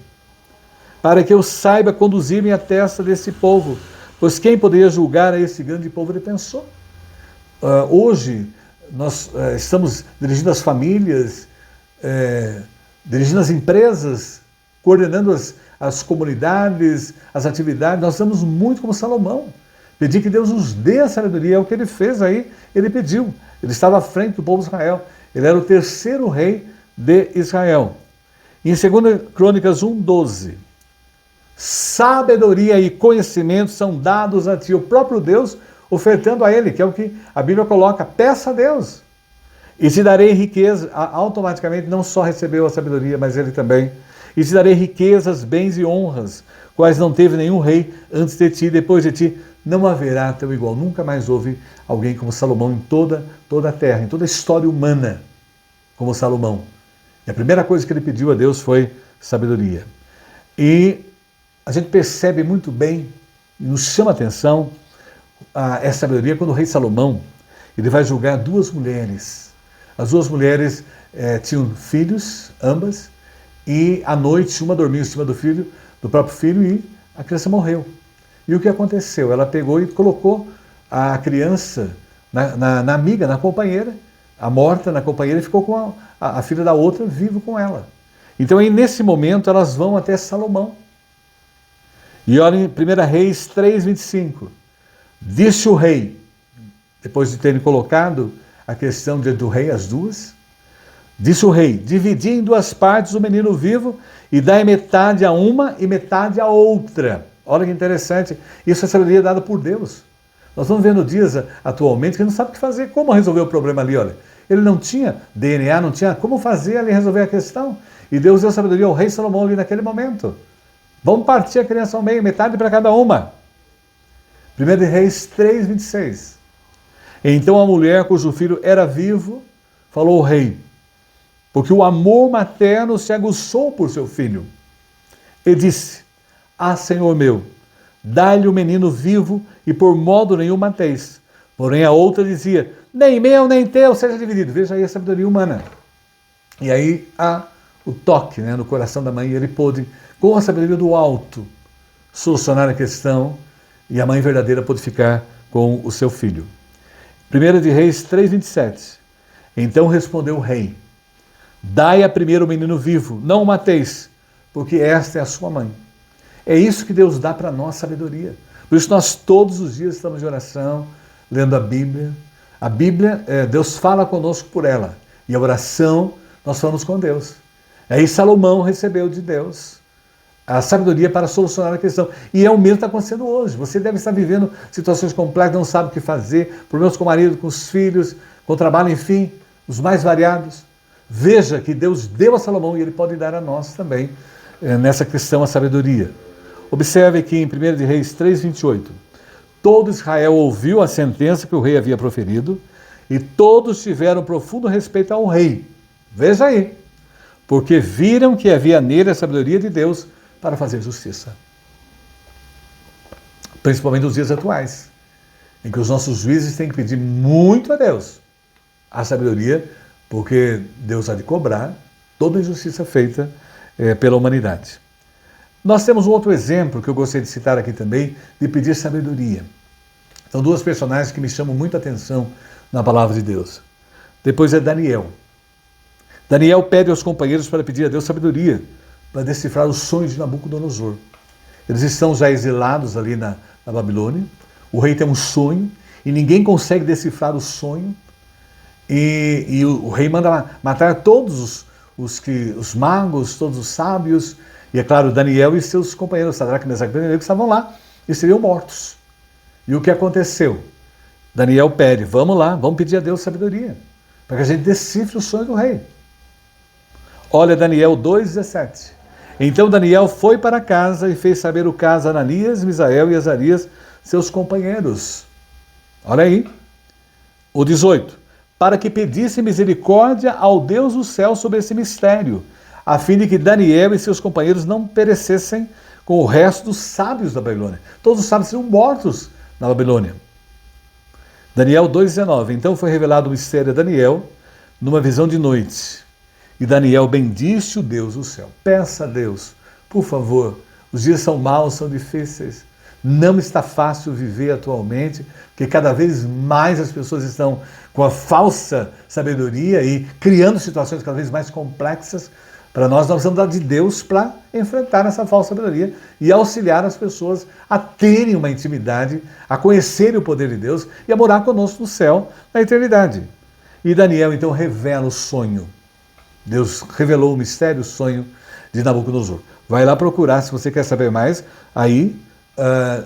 Para que eu saiba conduzir-me à testa desse povo. Pois quem poderia julgar a esse grande povo? Ele pensou. Hoje, nós estamos dirigindo as famílias, dirigindo as empresas, coordenando as comunidades, as atividades. Nós estamos muito como Salomão. Pedir que Deus nos dê a sabedoria, é o que ele fez aí, ele pediu. Ele estava à frente do povo de Israel. Ele era o terceiro rei de Israel. Em 2 Crônicas 1:12, sabedoria e conhecimento são dados a ti. O próprio Deus ofertando a ele, que é o que a Bíblia coloca, peça a Deus. E te darei riqueza. Automaticamente não só recebeu a sabedoria, mas ele também. E te darei riquezas, bens e honras, quais não teve nenhum rei antes de ti, depois de ti. Não haverá teu igual. Nunca mais houve alguém como Salomão em toda a terra, em toda a história humana, como Salomão. E a primeira coisa que ele pediu a Deus foi sabedoria. E a gente percebe muito bem, nos chama a atenção, essa sabedoria quando o rei Salomão, ele vai julgar duas mulheres. As duas mulheres tinham filhos, ambas, e à noite uma dormia em cima do próprio filho, e a criança morreu. E o que aconteceu? Ela pegou e colocou a criança na amiga, na companheira, a morta na companheira, e ficou com a filha da outra vivo com ela. Então aí nesse momento elas vão até Salomão. E olhem, 1 Reis 3:25. Disse o rei, depois de terem colocado a questão do rei, as duas, disse o rei: dividi em duas partes o menino vivo e dai metade a uma e metade a outra. Olha que interessante, isso é sabedoria dada por Deus. Nós estamos vendo dias atualmente que não sabe o que fazer, como resolver o problema ali, olha. Ele não tinha DNA, não tinha como fazer ali resolver a questão. E Deus deu sabedoria ao rei Salomão ali naquele momento. Vamos partir a criança ao meio, metade para cada uma. 1 Reis 3:26. Então a mulher cujo filho era vivo falou ao rei, porque o amor materno se aguçou por seu filho. E disse: ah, Senhor meu, dá-lhe o menino vivo e por modo nenhum mateis. Porém a outra dizia: nem meu, nem teu, seja dividido. Veja aí a sabedoria humana. E aí há o toque no coração da mãe, e ele pôde, com a sabedoria do alto, solucionar a questão, e a mãe verdadeira pôde ficar com o seu filho. 1 Reis 3:27. Então respondeu o rei: dai a primeiro o menino vivo, não o mateis, porque esta é a sua mãe. É isso que Deus dá para nós, sabedoria. Por isso nós todos os dias estamos de oração, lendo a Bíblia. A Bíblia, Deus fala conosco por ela. E a oração, nós falamos com Deus. Aí Salomão recebeu de Deus a sabedoria para solucionar a questão. E é o mesmo que está acontecendo hoje. Você deve estar vivendo situações complexas, não sabe o que fazer, problemas com o marido, com os filhos, com o trabalho, enfim, os mais variados. Veja que Deus deu a Salomão e ele pode dar a nós também nessa questão a sabedoria. Observe que em 1 de Reis 3:28, todo Israel ouviu a sentença que o rei havia proferido e todos tiveram profundo respeito ao rei. Veja aí, porque viram que havia nele a sabedoria de Deus para fazer justiça. Principalmente nos dias atuais, em que os nossos juízes têm que pedir muito a Deus a sabedoria, porque Deus há de cobrar toda a injustiça feita pela humanidade. Nós temos um outro exemplo que eu gostaria de citar aqui também, de pedir sabedoria. São duas personagens que me chamam muita atenção na palavra de Deus. Depois é Daniel. Daniel pede aos companheiros para pedir a Deus sabedoria, para decifrar os sonhos de Nabucodonosor. Eles estão já exilados ali na Babilônia, o rei tem um sonho, e ninguém consegue decifrar o sonho, e o rei manda matar todos os magos, todos os sábios, e é claro, Daniel e seus companheiros, Sadraque, Mesaque e Abednego, que estavam lá, e seriam mortos. E o que aconteceu? Daniel pede, vamos lá, vamos pedir a Deus sabedoria, para que a gente decifre o sonho do rei. Olha Daniel 2,17. Então Daniel foi para casa e fez saber o caso a Ananias, Misael e Azarias, seus companheiros. Olha aí. O 18. Para que pedisse misericórdia ao Deus do céu sobre esse mistério, a fim de que Daniel e seus companheiros não perecessem com o resto dos sábios da Babilônia. Todos os sábios seriam mortos na Babilônia. Daniel 2,19. Então foi revelado o mistério a Daniel numa visão de noite. E Daniel bendisse o Deus do céu. Peça a Deus, por favor, os dias são maus, são difíceis. Não está fácil viver atualmente, porque cada vez mais as pessoas estão com a falsa sabedoria e criando situações cada vez mais complexas. Para nós precisamos dar de Deus para enfrentar essa falsa sabedoria e auxiliar as pessoas a terem uma intimidade, a conhecerem o poder de Deus e a morar conosco no céu, na eternidade. E Daniel então revela o sonho. Deus revelou o mistério, o sonho de Nabucodonosor. Vai lá procurar, se você quer saber mais, aí,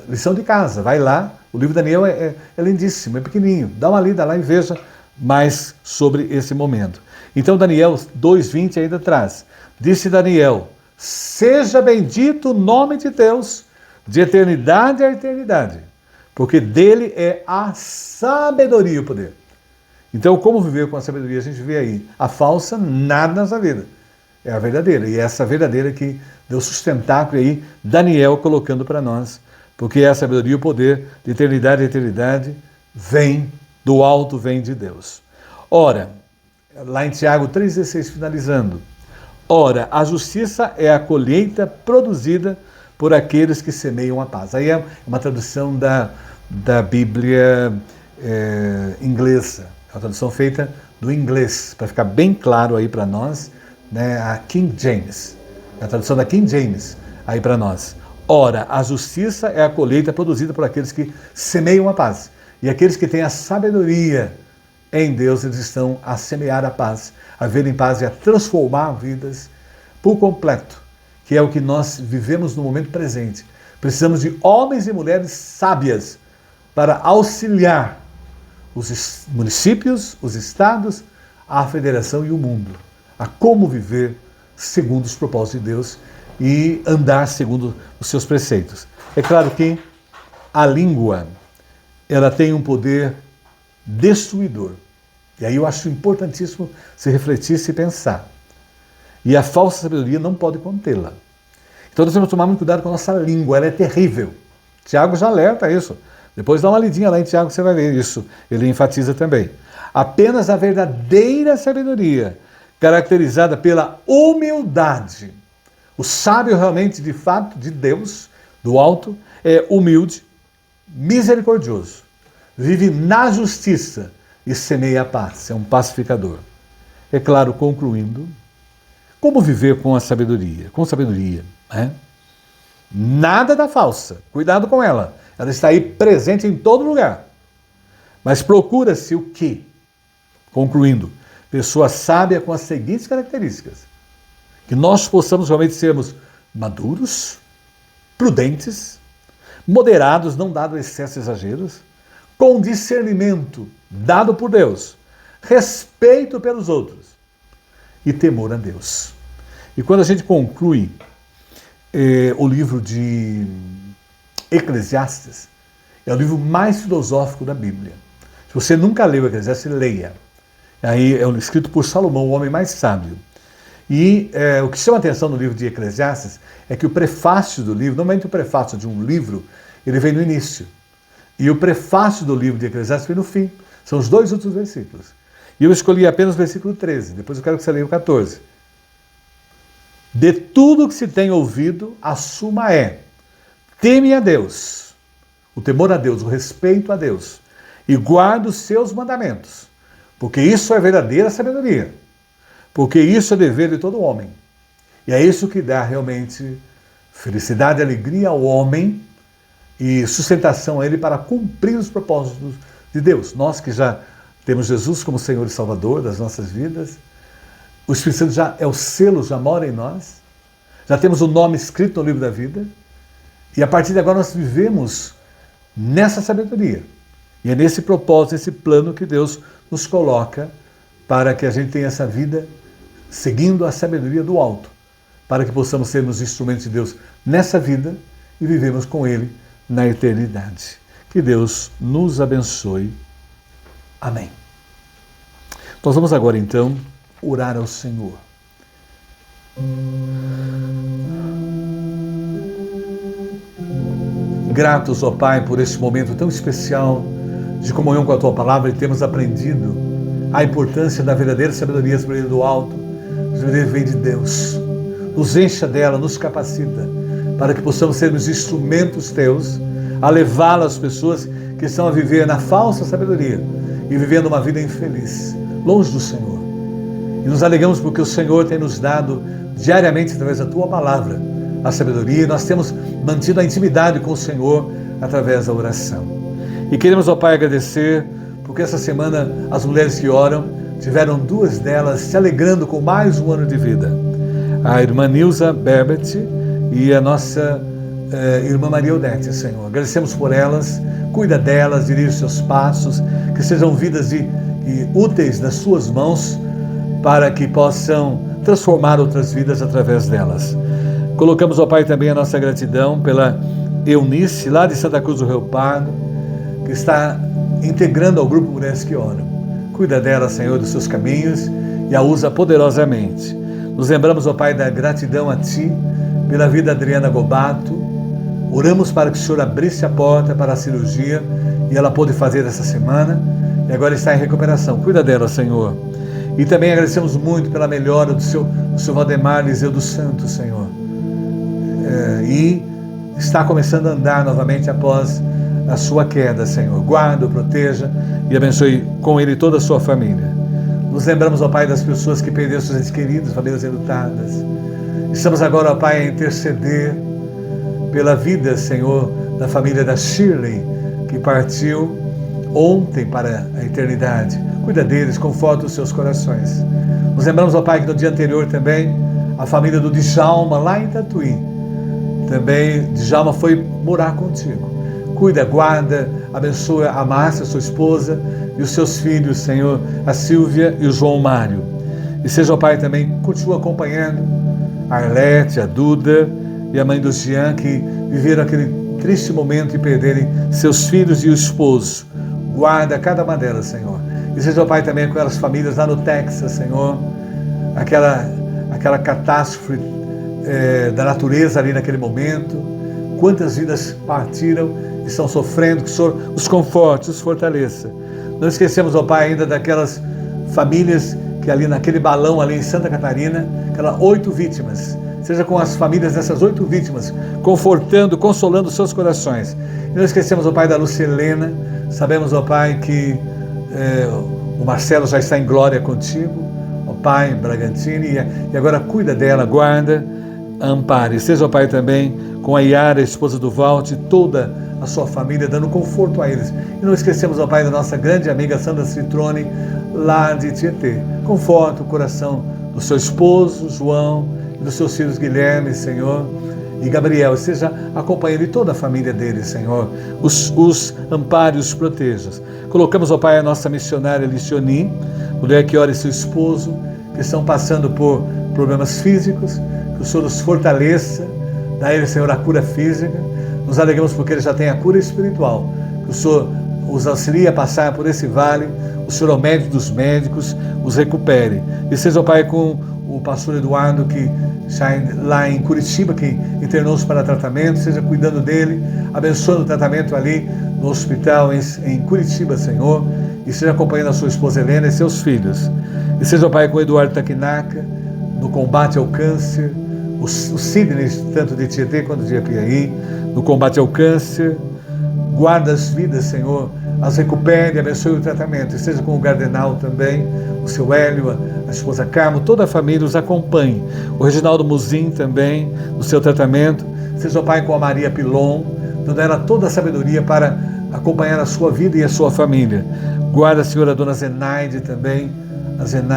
lição de casa, vai lá, o livro de Daniel é lindíssimo, é pequenininho, dá uma lida lá e veja mais sobre esse momento. Então Daniel 2,20 ainda traz, disse Daniel, seja bendito o nome de Deus, de eternidade a eternidade, porque dele é a sabedoria e o poder. Então, como viver com a sabedoria? A gente vê aí, a falsa, nada nessa vida. É a verdadeira. E essa verdadeira que deu sustentáculo aí, Daniel colocando para nós. Porque a sabedoria e o poder de eternidade a eternidade vem do alto, vem de Deus. Ora, lá em Tiago 3,16, finalizando. Ora, a justiça é a colheita produzida por aqueles que semeiam a paz. Aí é uma tradução da Bíblia inglesa. É uma tradução feita do inglês, para ficar bem claro aí para nós, né, a King James. É a tradução da King James aí para nós. Ora, a justiça é a colheita produzida por aqueles que semeiam a paz. E aqueles que têm a sabedoria em Deus, eles estão a semear a paz, a ver em paz e a transformar vidas por completo, que é o que nós vivemos no momento presente. Precisamos de homens e mulheres sábias para auxiliar os municípios, os estados, a federação e o mundo, a como viver segundo os propósitos de Deus e andar segundo os seus preceitos. É claro que a língua, ela tem um poder destruidor. E aí eu acho importantíssimo se refletir, se pensar. E a falsa sabedoria não pode contê-la. Então nós temos que tomar muito cuidado com a nossa língua, ela é terrível. Tiago já alerta isso. Depois dá uma lidinha lá em Tiago, você vai ver isso. Ele enfatiza também. Apenas a verdadeira sabedoria, caracterizada pela humildade. O sábio realmente, de fato, de Deus, do alto, é humilde, misericordioso, vive na justiça e semeia a paz, é um pacificador. É claro, concluindo, como viver com a sabedoria? Com sabedoria, né? Nada da falsa, cuidado com ela. Ela está aí presente em todo lugar. Mas procura-se o quê? Concluindo, pessoa sábia com as seguintes características: que nós possamos realmente sermos maduros, prudentes, moderados, não dado excesso e exageros, com discernimento dado por Deus, respeito pelos outros e temor a Deus. E quando a gente conclui o livro de Eclesiastes, é o livro mais filosófico da Bíblia. Se você nunca leu Eclesiastes, leia. Aí é escrito por Salomão, o homem mais sábio. E o que chama a atenção no livro de Eclesiastes é que o prefácio do livro, normalmente o prefácio de um livro, ele vem no início. E o prefácio do livro de Eclesiastes vem no fim. São os 2 últimos versículos. E eu escolhi apenas o versículo 13. Depois eu quero que você leia o 14. De tudo que se tem ouvido, a suma é: teme a Deus, o temor a Deus, o respeito a Deus, e guarda os seus mandamentos, porque isso é verdadeira sabedoria, porque isso é dever de todo homem. E é isso que dá realmente felicidade e alegria ao homem e sustentação a ele para cumprir os propósitos de Deus. Nós que já temos Jesus como Senhor e Salvador das nossas vidas, o Espírito Santo já é o selo, já mora em nós, já temos o nome escrito no livro da vida, e a partir de agora nós vivemos nessa sabedoria. E é nesse propósito, nesse plano que Deus nos coloca para que a gente tenha essa vida seguindo a sabedoria do alto, para que possamos sermos instrumentos de Deus nessa vida e vivemos com Ele na eternidade. Que Deus nos abençoe. Amém. Nós vamos agora então orar ao Senhor. Gratos, ó Pai, por este momento tão especial de comunhão com a Tua Palavra, e temos aprendido a importância da verdadeira sabedoria, a sabedoria do alto. A sabedoria vem de Deus. Nos encha dela, nos capacita, para que possamos ser os instrumentos Teus, a levá-la às pessoas que estão a viver na falsa sabedoria e vivendo uma vida infeliz, longe do Senhor. E nos alegramos porque o Senhor tem nos dado diariamente, através da Tua Palavra, a sabedoria, e nós temos mantido a intimidade com o Senhor através da oração. E queremos, ó Pai, agradecer, porque essa semana as mulheres que oram tiveram 2 delas se alegrando com mais um ano de vida. A irmã Nilza Berbet e a nossa irmã Maria Odete, Senhor. Agradecemos por elas, cuida delas, dirige seus passos, que sejam vidas úteis nas suas mãos, para que possam transformar outras vidas através delas. Colocamos, ó Pai, também a nossa gratidão pela Eunice, lá de Santa Cruz do Rio Pardo, que está integrando ao grupo Mulheres que Oram. Cuida dela, Senhor, dos seus caminhos e a usa poderosamente. Nos lembramos, ó Pai, da gratidão a Ti pela vida da Adriana Gobato. Oramos para que o Senhor abrisse a porta para a cirurgia e ela pôde fazer essa semana e agora está em recuperação. Cuida dela, Senhor. E também agradecemos muito pela melhora do seu Valdemar Liseu dos Santos, Senhor. E está começando a andar novamente após a sua queda, Senhor. Guarda, proteja e abençoe com ele toda a sua família. Nos lembramos, ó Pai, das pessoas que perderam seus entes queridos, famílias enlutadas. Estamos agora, ó Pai, a interceder pela vida, Senhor, da família da Shirley, que partiu ontem para a eternidade. Cuida deles, conforta os seus corações. Nos lembramos, ó Pai, que no dia anterior também, a família do Djalma, lá em Tatuí, também Djalma foi morar contigo. Cuida, guarda, abençoa a Márcia, sua esposa, e os seus filhos, Senhor, a Silvia e o João Mário. E seja, ó Pai, também continua acompanhando a Arlete, a Duda e a mãe do Jean, que viveram aquele triste momento de perderem seus filhos e o esposo. Guarda cada uma delas, Senhor. E seja, ó Pai, também com aquelas famílias lá no Texas, Senhor, aquela catástrofe da natureza ali naquele momento. Quantas vidas partiram e estão sofrendo, que o Senhor os conforte, os fortaleça. Não esquecemos, ó Pai, ainda daquelas famílias que ali naquele balão ali em Santa Catarina, aquelas 8 vítimas. Seja com as famílias dessas 8 vítimas, confortando, consolando os seus corações. E não esquecemos, ó Pai, da Lucelena. Sabemos, ó Pai, que o Marcelo já está em glória contigo, ó Pai, Bragantini, e agora cuida dela, guarda, ampare. Seja, ó Pai, também com a Yara, a esposa do Valt, toda a sua família, dando conforto a eles. E não esquecemos, ó Pai, da nossa grande amiga Sandra Citrone, lá de Tietê. Conforta o coração do seu esposo, João, e dos seus filhos Guilherme, Senhor, e Gabriel. Esteja acompanhando e toda a família deles, Senhor. Os ampare e os protejas. Colocamos, ó Pai, a nossa missionária Licioni, mulher que ora e seu esposo, que estão passando por problemas físicos, que o Senhor os fortaleça, dá a eles, Senhor, a cura física. Nos alegramos porque eles já têm a cura espiritual, que o Senhor os auxilie a passar por esse vale, o Senhor é o médico dos médicos, os recupere. E seja, ó Pai, com o pastor Eduardo, que está lá em Curitiba, que internou-se para tratamento, seja cuidando dele, abençoando o tratamento ali no hospital em Curitiba, Senhor, e seja acompanhando a sua esposa Helena e seus filhos. E seja, ó Pai, com o Eduardo Taquinaca, no combate ao câncer, o Sidney, tanto de Tietê quanto de Apiaí, no combate ao câncer. Guarda as vidas, Senhor, as recupere, abençoe o tratamento. E seja com o Gardenal também, o seu Hélio, a esposa Carmo, toda a família os acompanhe. O Reginaldo Muzin também, no seu tratamento. Seja, ó Pai, com a Maria Pilon, dando a ela toda a sabedoria para acompanhar a sua vida e a sua família. Guarda, Senhor, a dona Zenaide também,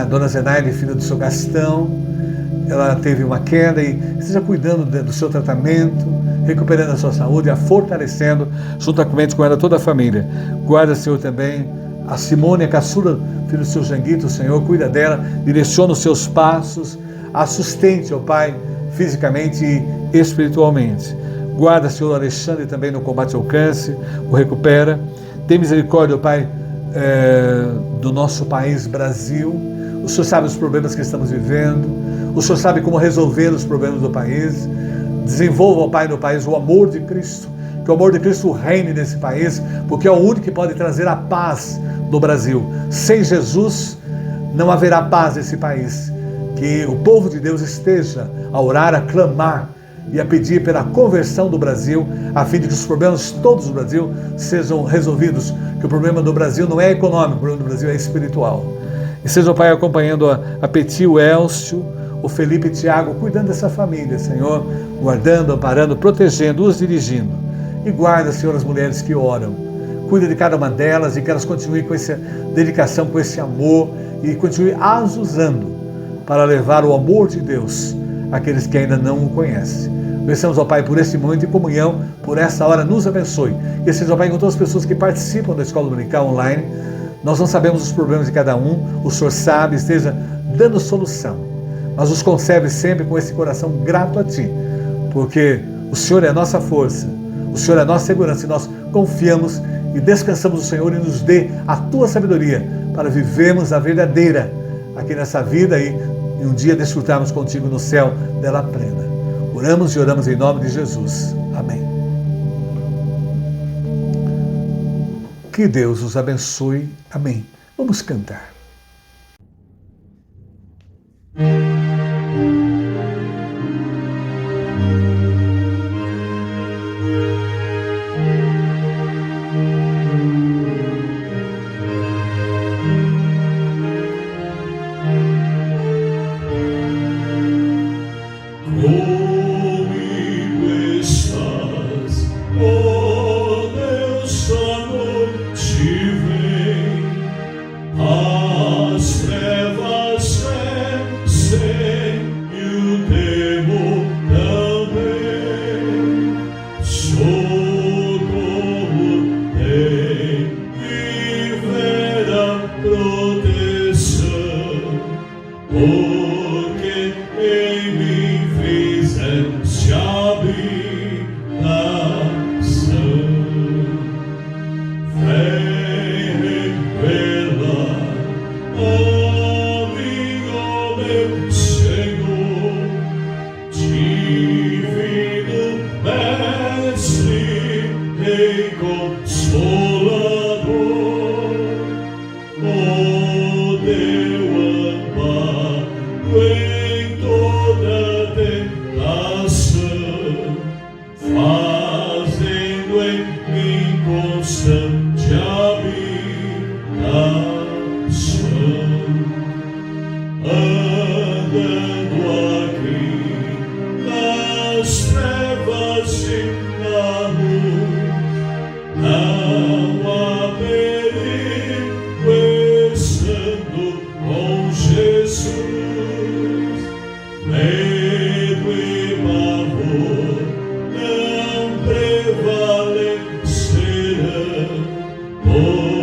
dona Zenaide, filha do seu Gastão. Ela teve uma queda e esteja cuidando do seu tratamento, recuperando a sua saúde, a fortalecendo, juntamente com ela toda a família. Guarda, Senhor, também a Simone, a caçula, filho do seu Janguito, Senhor, cuida dela, direciona os seus passos, a sustente, ó Pai, fisicamente e espiritualmente. Guarda, Senhor, o Alexandre também no combate ao câncer, o recupera. Tem misericórdia, ó Pai, do nosso país, Brasil. O Senhor sabe os problemas que estamos vivendo. O Senhor sabe como resolver os problemas do país. Desenvolva, ó Pai, no país o amor de Cristo. Que o amor de Cristo reine nesse país, porque é o único que pode trazer a paz no Brasil. Sem Jesus, não haverá paz nesse país. Que o povo de Deus esteja a orar, a clamar e a pedir pela conversão do Brasil, a fim de que os problemas todos do Brasil sejam resolvidos. Que o problema do Brasil não é econômico, o problema do Brasil é espiritual. E seja, ó Pai, acompanhando a Peti, o Elcio, o Felipe e o Tiago, cuidando dessa família, Senhor, guardando, amparando, protegendo, os dirigindo. E guarda, Senhor, as mulheres que oram. Cuida de cada uma delas e que elas continuem com essa dedicação, com esse amor e continuem as usando para levar o amor de Deus àqueles que ainda não o conhecem. Pensamos, ó Pai, por esse momento de comunhão, por essa hora, nos abençoe. E seja, ó Pai, com todas as pessoas que participam da Escola Dominical Online. Nós não sabemos os problemas de cada um, o Senhor sabe, esteja dando solução. Mas os conserve sempre com esse coração grato a Ti, porque o Senhor é a nossa força, o Senhor é a nossa segurança, e nós confiamos e descansamos no Senhor e nos dê a Tua sabedoria para vivermos a verdadeira aqui nessa vida e um dia desfrutarmos contigo no céu dela plena. Oramos e oramos em nome de Jesus. Amém. Que Deus os abençoe. Amém. Vamos cantar. Oh Senhor.